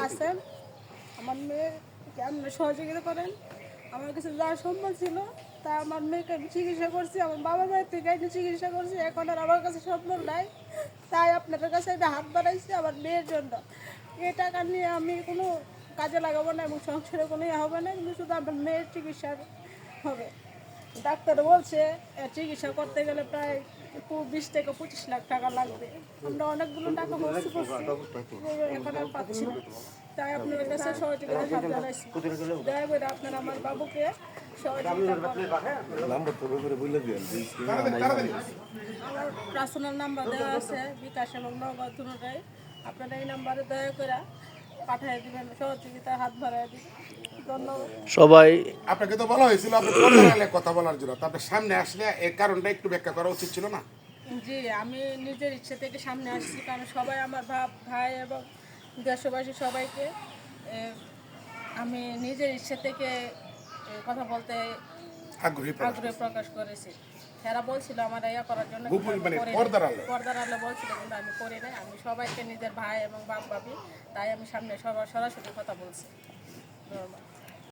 আছেন আমার মেয়েকে আপনারা সহযোগিতা করেন। আমার কাছে যা সম্ভব ছিল তা আমার মেয়েকে আমি চিকিৎসা করছি, আমার বাবা মায়ের থেকে আমি চিকিৎসা করছি, এখন আর আমার কাছে সম্ভব নাই। তাই আপনাদের কাছে আমি হাত বাড়াইছি আমার মেয়ের জন্য। এই টাকা নিয়ে আমি কোনো কাজে লাগাবো না এবং সংসারে কোনো হবে না, কিন্তু শুধু আমার মেয়ের চিকিৎসার হবে। ডাক্তার বলছে চিকিৎসা করতে গেলে প্রায় 20 থেকে 25 লাখ টাকা লাগবে। আমরা অনেকগুলো টাকা খরচ করছি, এখন আর পাচ্ছি না। তাই আপনাদের কাছে সহযোগিতা হাত জানাইছি। দয়া করে আপনারা আমার বাবুকে সহযোগিতা করেন। আমার পার্সোনাল নাম্বার দেওয়া আছে, বিকাশ এবং নগদ দুটোটাই। আপনারা এই নাম্বারে দয়া করে পাঠিয়ে দিবেন, সহযোগিতার হাত বাড়ায় দিবেন। ধন্যবাদ সবাই। আপনাকে তো বলা হয়েছিল আপনি পর্দার কথা বলার জন্য, তো আপনি সামনে আসলে এর কারণটা একটু ব্যাখ্যা করা উচিত ছিল না? জি, আমি নিজের ইচ্ছে থেকে সামনে আসছি, কারণ সবাই আমার ভাই এবং দেশবাসী সবাইকে আমি নিজের ইচ্ছে থেকে কথা বলতে আগ্রহী প্রকাশ করেছি। এরা বলছিল আমার ইয়া করার জন্য, পর্দার আলো বলছিল, কিন্তু আমি করি নাই। আমি সবাইকে নিজের ভাই এবং বাপ ভাবি, তাই আমি সামনে সরাসরি কথা বলছি। ধন্যবাদ।